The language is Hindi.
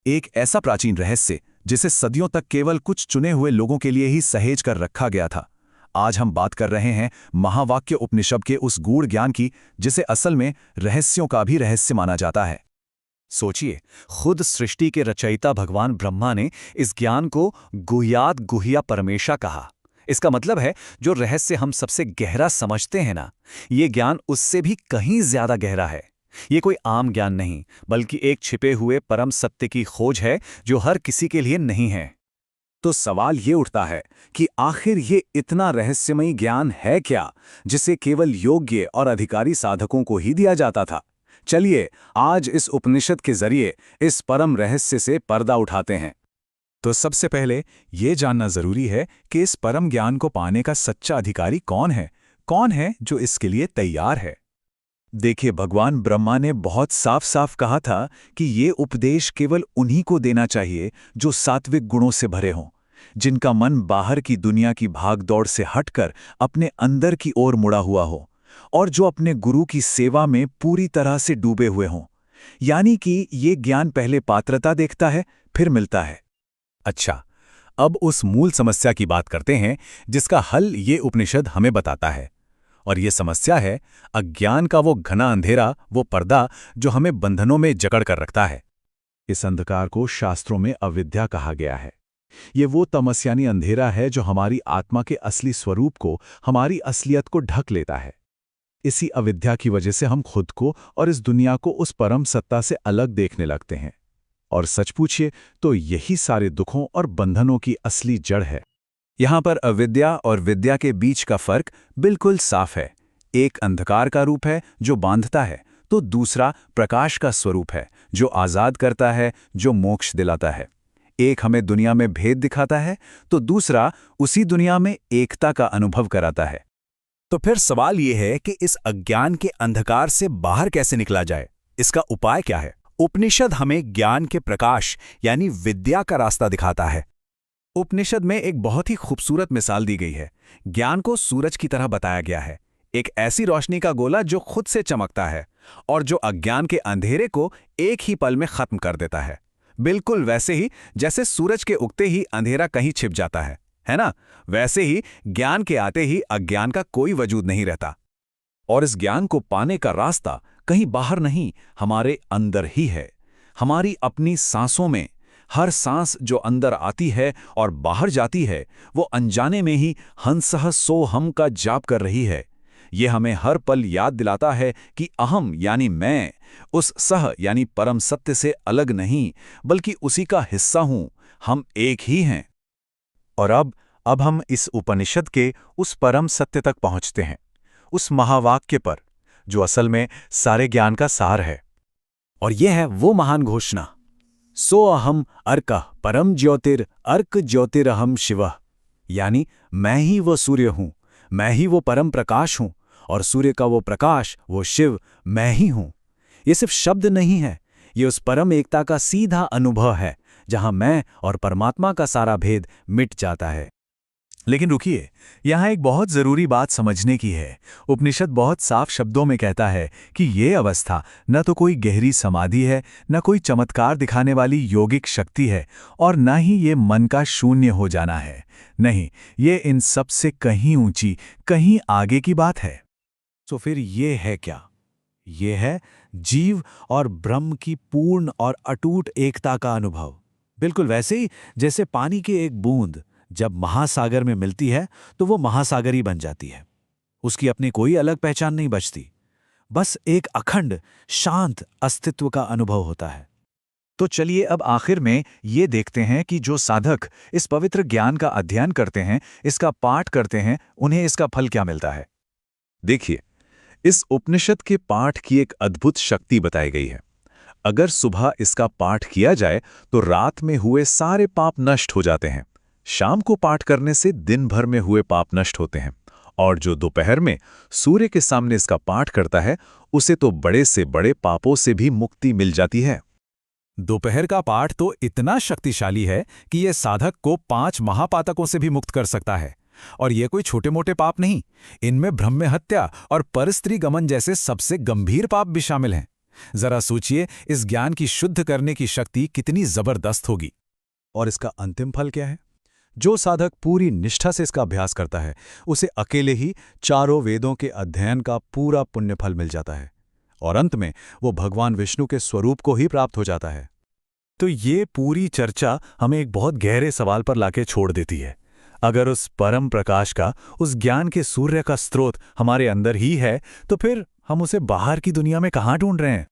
एक ऐसा प्राचीन रहस्य जिसे सदियों तक केवल कुछ चुने हुए लोगों के लिए ही सहेज कर रखा गया था। आज हम बात कर रहे हैं महावाक्य उपनिषद के उस गूढ़ ज्ञान की जिसे असल में रहस्यों का भी रहस्य माना जाता है। सोचिए, खुद सृष्टि के रचयिता भगवान ब्रह्मा ने इस ज्ञान को गुह्यात गुह्या परमेशा कहा। इसका मतलब है, जो रहस्य हम सबसे गहरा समझते हैं ना, ये ज्ञान उससे भी कहीं ज्यादा गहरा है। ये कोई आम ज्ञान नहीं, बल्कि एक छिपे हुए परम सत्य की खोज है जो हर किसी के लिए नहीं है। तो सवाल ये उठता है कि आखिर ये इतना रहस्यमयी ज्ञान है क्या, जिसे केवल योग्य और अधिकारी साधकों को ही दिया जाता था। चलिए आज इस उपनिषद के जरिए इस परम रहस्य से पर्दा उठाते हैं। तो सबसे पहले ये जानना जरूरी है कि इस परम ज्ञान को पाने का सच्चा अधिकारी कौन है जो इसके लिए तैयार है। देखिए, भगवान ब्रह्मा ने बहुत साफ साफ कहा था कि ये उपदेश केवल उन्हीं को देना चाहिए जो सात्विक गुणों से भरे हों, जिनका मन बाहर की दुनिया की भागदौड़ से हटकर अपने अंदर की ओर मुड़ा हुआ हो, और जो अपने गुरु की सेवा में पूरी तरह से डूबे हुए हों। यानी कि ये ज्ञान पहले पात्रता देखता है, फिर मिलता है। अच्छा, अब उस मूल समस्या की बात करते हैं जिसका हल ये उपनिषद हमें बताता है। और ये समस्या है अज्ञान का वो घना अंधेरा, वो पर्दा जो हमें बंधनों में जकड़ कर रखता है। इस अंधकार को शास्त्रों में अविद्या कहा गया है। ये वो तमस्यानी अंधेरा है जो हमारी आत्मा के असली स्वरूप को, हमारी असलियत को ढक लेता है। इसी अविद्या की वजह से हम खुद को और इस दुनिया को उस परम सत्ता से अलग देखने लगते हैं। और सच पूछिए तो यही सारे दुखों और बंधनों की असली जड़ है। यहाँ पर अविद्या और विद्या के बीच का फर्क बिल्कुल साफ है। एक अंधकार का रूप है जो बांधता है, तो दूसरा प्रकाश का स्वरूप है जो आजाद करता है, जो मोक्ष दिलाता है। एक हमें दुनिया में भेद दिखाता है, तो दूसरा उसी दुनिया में एकता का अनुभव कराता है। तो फिर सवाल यह है कि इस अज्ञान के अंधकार से बाहर कैसे निकला जाए, इसका उपाय क्या है। उपनिषद हमें ज्ञान के प्रकाश यानी विद्या का रास्ता दिखाता है। उपनिषद में एक बहुत ही खूबसूरत मिसाल दी गई है। ज्ञान को सूरज की तरह बताया गया है, एक ऐसी रोशनी का गोला जो खुद से चमकता है और जो अज्ञान के अंधेरे को एक ही पल में खत्म कर देता है। बिल्कुल वैसे ही जैसे सूरज के उगते ही अंधेरा कहीं छिप जाता है ना? वैसे ही ज्ञान के आते ही अज्ञान का कोई वजूद नहीं रहता। और इस ज्ञान को पाने का रास्ता कहीं बाहर नहीं, हमारे अंदर ही है। हमारी अपनी सांसों में। हर सांस जो अंदर आती है और बाहर जाती है, वो अनजाने में ही हंसः सो हम का जाप कर रही है। ये हमें हर पल याद दिलाता है कि अहम यानी मैं उस सह यानी परम सत्य से अलग नहीं, बल्कि उसी का हिस्सा हूं। हम एक ही हैं। और अब हम इस उपनिषद के उस परम सत्य तक पहुंचते हैं, उस महावाक्य पर जो असल में सारे ज्ञान का सार है। और यह है वो महान घोषणा, सो अहम अर्कः परम ज्योतिर अर्क ज्योतिरहम शिवः। यानी मैं ही वो सूर्य हूं, मैं ही वो परम प्रकाश हूं, और सूर्य का वो प्रकाश, वो शिव मैं ही हूं। ये सिर्फ शब्द नहीं है, ये उस परम एकता का सीधा अनुभव है जहां मैं और परमात्मा का सारा भेद मिट जाता है। लेकिन रुकिए, यहाँ एक बहुत जरूरी बात समझने की है। उपनिषद बहुत साफ शब्दों में कहता है कि ये अवस्था न तो कोई गहरी समाधि है, न कोई चमत्कार दिखाने वाली योगिक शक्ति है, और न ही ये मन का शून्य हो जाना है। नहीं, ये इन सब से कहीं ऊंची, कहीं आगे की बात है। तो फिर ये है क्या? ये है जीव और ब्रह्म की पूर्ण और अटूट एकता का अनुभव। बिल्कुल वैसे ही जैसे पानी की एक बूंद जब महासागर में मिलती है तो वो महासागर ही बन जाती है। उसकी अपनी कोई अलग पहचान नहीं बचती, बस एक अखंड शांत अस्तित्व का अनुभव होता है। तो चलिए अब आखिर में ये देखते हैं कि जो साधक इस पवित्र ज्ञान का अध्ययन करते हैं, इसका पाठ करते हैं, उन्हें इसका फल क्या मिलता है। देखिए, इस उपनिषद के पाठ की एक अद्भुत शक्ति बताई गई है। अगर सुबह इसका पाठ किया जाए तो रात में हुए सारे पाप नष्ट हो जाते हैं। शाम को पाठ करने से दिन भर में हुए पाप नष्ट होते हैं। और जो दोपहर में सूर्य के सामने इसका पाठ करता है, उसे तो बड़े से बड़े पापों से भी मुक्ति मिल जाती है। दोपहर का पाठ तो इतना शक्तिशाली है कि यह साधक को 5 महापातकों से भी मुक्त कर सकता है। और ये कोई छोटे मोटे पाप नहीं, इनमें ब्रह्म हत्या और परस्त्री गमन जैसे सबसे गंभीर पाप भी शामिल हैं। जरा सोचिए, इस ज्ञान की शुद्ध करने की शक्ति कितनी जबरदस्त होगी। और इसका अंतिम फल क्या है? जो साधक पूरी निष्ठा से इसका अभ्यास करता है, उसे अकेले ही चारों वेदों के अध्ययन का पूरा पुण्यफल मिल जाता है और अंत में वो भगवान विष्णु के स्वरूप को ही प्राप्त हो जाता है। तो ये पूरी चर्चा हमें एक बहुत गहरे सवाल पर लाके छोड़ देती है। अगर उस परम प्रकाश का, उस ज्ञान के सूर्य का स्रोत हमारे अंदर ही है, तो फिर हम उसे बाहर की दुनिया में कहाँ ढूंढ रहे हैं?